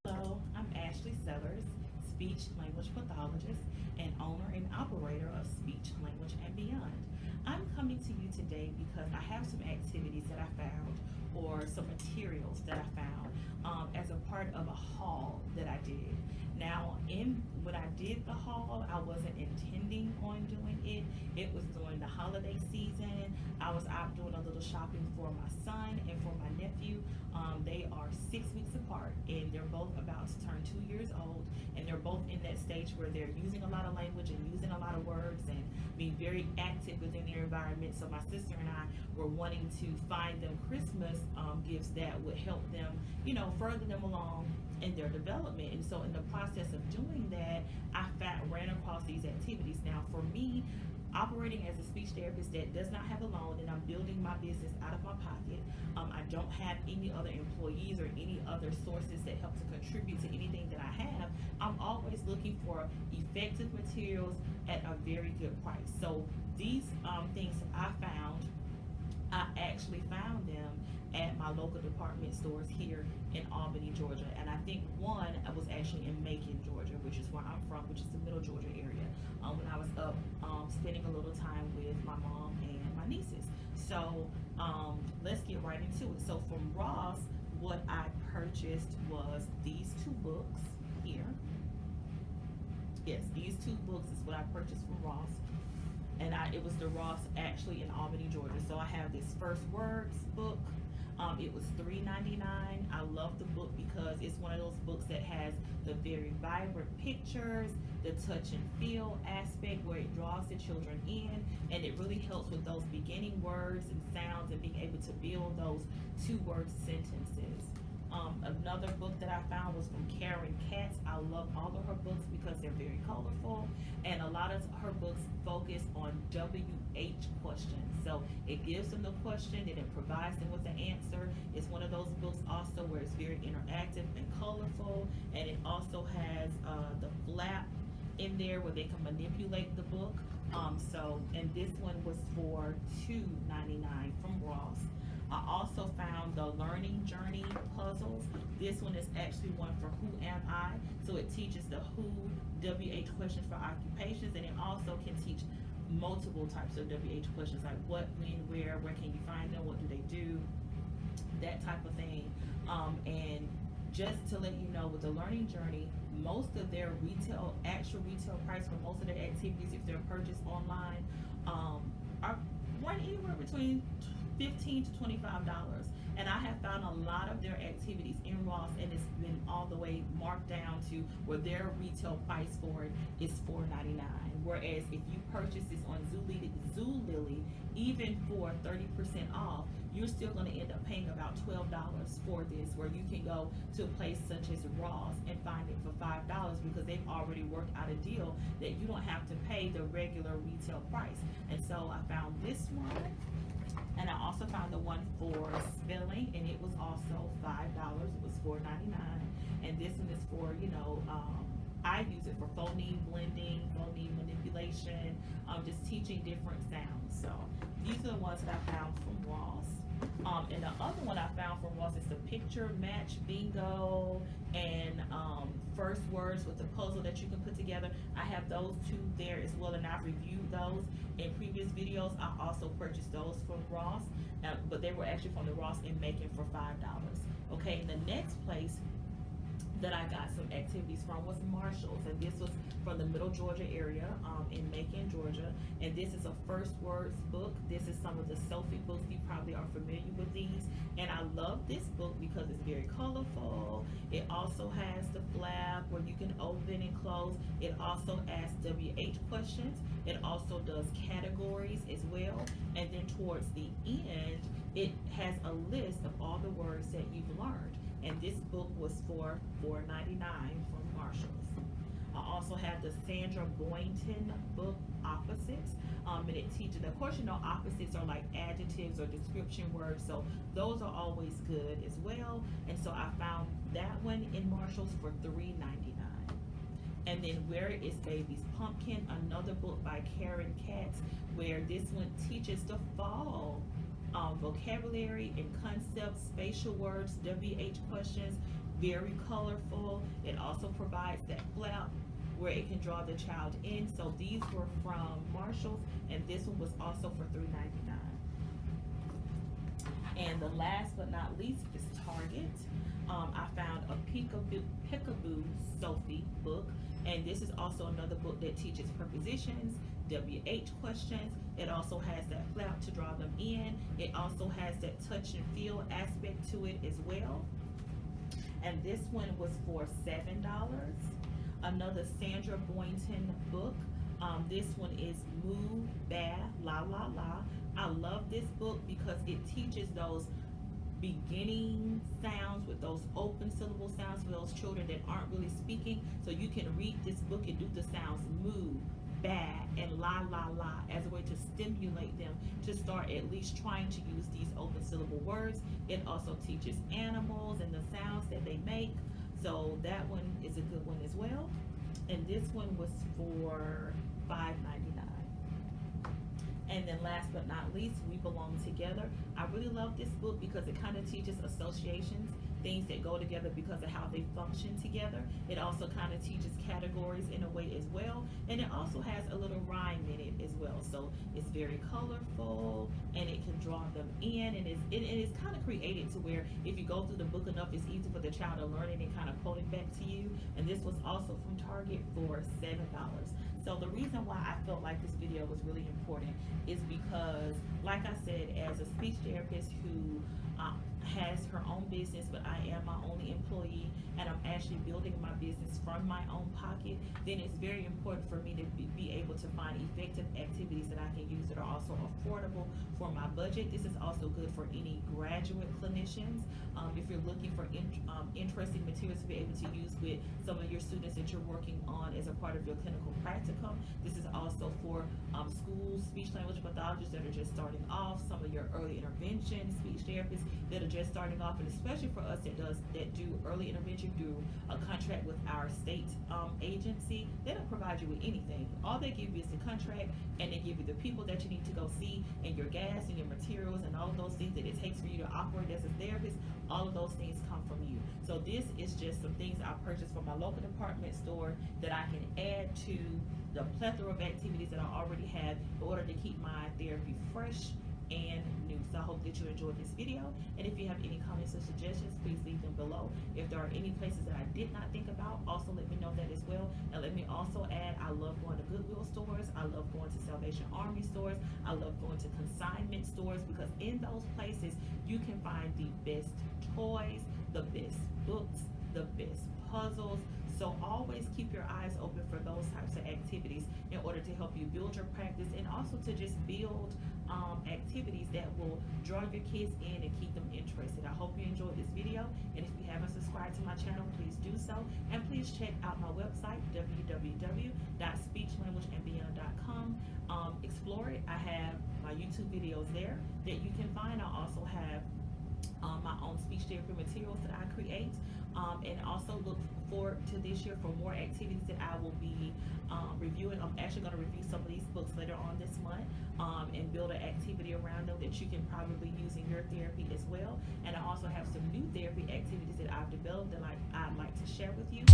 Hello, I'm Ashley Sellers, speech language pathologist and owner and operator of Speech, Language, and Beyond. I'm coming to you today because I have some activities that I found or some materials that I found as a part of a haul that I did. Now, in when I did the haul, I wasn't intending on doing it. It was during the holiday season. I was out doing a little shopping for my son and for my nephew. They are 6 weeks apart, and they're both about to turn 2 years old, and they're both in that stage where they're using a lot of language and using a lot of words and being very active within their environment. So my sister and I were wanting to find them Christmas gifts that would help them, further them along in their development. And so in the process of doing that, ran across these activities. Now, for me, operating as a speech therapist that does not have a loan, and I'm building my business out of my pocket. I don't have any other employees or any other sources that help to contribute to anything that I have. I'm always looking for effective materials at a very good price. So these things I actually found them at my local department stores here in Albany, Georgia. And I think one was actually in Macon, Georgia, which is where I'm from, which is the middle Georgia area, when I was up spending a little time with my mom and my nieces. So let's get right into it. So from Ross, what I purchased was these two books here. Yes, these two books is what I purchased from Ross. And it was the Ross actually in Albany, Georgia. So I have this First Words book. It was $3.99. I love the book because it's one of those books that has the very vibrant pictures, the touch and feel aspect where it draws the children in, and it really helps with those beginning words and sounds and being able to build those two-word sentences. Another book that I found was from Karen Katz. I love all of her books because they're very colorful, and a lot of her books focus on WH questions. So it gives them the question and it provides them with the answer. It's one of those books also where it's very interactive and colorful, and it also has the flap in there where they can manipulate the book. And this one was for $2.99 from Ross. I also found the Learning Journey puzzles. This one is actually one for Who Am I? So it teaches the who, WH questions for occupations, and it also can teach multiple types of WH questions like what, when, where can you find them, what do they do, that type of thing. And just to let you know, with the Learning Journey, most of their actual retail price for most of their activities, if they're purchased online, are run anywhere between $15 to $25. And I have found a lot of their activities in Ross, and it's been all the way marked down to where their retail price for it is $4.99. Whereas if you purchase this on Zulily, even for 30% off, you're still going to end up paying about $12 for this, where you can go to a place such as Ross and find it for $5 because they've already worked out a deal that you don't have to pay the regular retail price. And so I found this one. And I also found the one for spelling, and it was also $5. It was $4.99. And this one is for, I use it for phoneme blending, phoneme manipulation, just teaching different sounds. So these are the ones that I found from Ross. And the other one I found from Ross is the picture match bingo and first words with the puzzle that you can put together. I have those two there as well, and I've reviewed those in previous videos. I also purchased those from Ross, but they were actually from the Ross in Macon for $5. Okay, the next place that I got some activities from was Marshall's, and this was from the middle Georgia area in Macon, Georgia. And this is a First Words book. This is some of the Sophie books. You probably are familiar with these. And I love this book because it's very colorful. It also has the flap where you can open and close. It also asks WH questions. It also does categories as well. And then towards the end, it has a list of all the words that you've learned. And this book was for $4.99 from Marshall's. I also have the Sandra Boynton book, Opposites, and it teaches, of course, opposites are like adjectives or description words, so those are always good as well. And so I found that one in Marshall's for $3.99. And then Where is Baby's Pumpkin, another book by Karen Katz, where this one teaches the fall vocabulary and concepts, spatial words, WH questions, very colorful. It also provides that flap where it can draw the child in. So these were from Marshall's, and this one was also for $3.99. And the last but not least is Target. I found a Peekaboo Sophie book, and this is also another book that teaches prepositions, WH questions. It also has that flap to draw them in. It also has that touch and feel aspect to it as well. And this one was for $7. Another Sandra Boynton book. This one is Moo Ba La La La. I love this book because it teaches those beginning sounds with those open syllable sounds for those children that aren't really speaking. So you can read this book and do the sounds moo, ba, and la la la as a way to stimulate them to start at least trying to use these open syllable words. It also teaches animals and the sounds that they make. So that one is a good one as well. And this one was for $5.99. And then last but not least, We Belong Together. I really love this book because it kind of teaches associations, things that go together because of how they function together. It also kind of teaches categories in a way as well. And it also has a little rhyme in it as well. So it's very colorful and it can draw them in, and it is kind of created to where if you go through the book enough, it's easy for the child to learn it and kind of quote it back to you. And this was also from Target for $7. So the reason why I felt like this video was really important is because, like I said, as a speech therapist who has her own business, but I am my only employee and I'm actually building my business from my own pocket, then it's very important for me to be able to find effective activities that I can use that are also affordable for my budget. This is also good for any graduate clinicians. If you're looking for interesting materials to be able to use with some of your students that you're working on as a part of your clinical practicum. This is also for school speech language pathologists that are just starting off, some of your early intervention speech therapists that are just starting off, and especially for us that do early intervention, do a contract with our state agency. They don't provide you with anything. All they give you is the contract, and they give you the people that you need to go see, and your gas and your materials and all of those things that it takes for you to operate as a therapist. All of those things come from you. So this is just some things I purchased from my local department store that I can add to the plethora of activities that I already have in order to keep my therapy fresh and new. So I hope that you enjoyed this video, and if you have any comments or suggestions, please leave them below. If there are any places that I did not think about, also let me know that as well. And let me also add, I love going to Goodwill stores, I love going to Salvation Army stores, I love going to consignment stores, because in those places you can find the best toys, the best books, the best puzzles. So always keep your eyes open for those types of activities in order to help you build your practice, and also to just build activities that will draw your kids in and keep them interested. I hope you enjoyed this video, and if you haven't subscribed to my channel, please do so. And please check out my website, www.speechlanguageandbeyond.com. Explore it. I have my YouTube videos there that you can find. I also have my own speech therapy materials that I create, and also look forward to this year for more activities that I will be reviewing. I'm actually going to review some of these books later on this month, and build an activity around them that you can probably use in your therapy as well. And I also have some new therapy activities that I've developed that I'd like to share with you.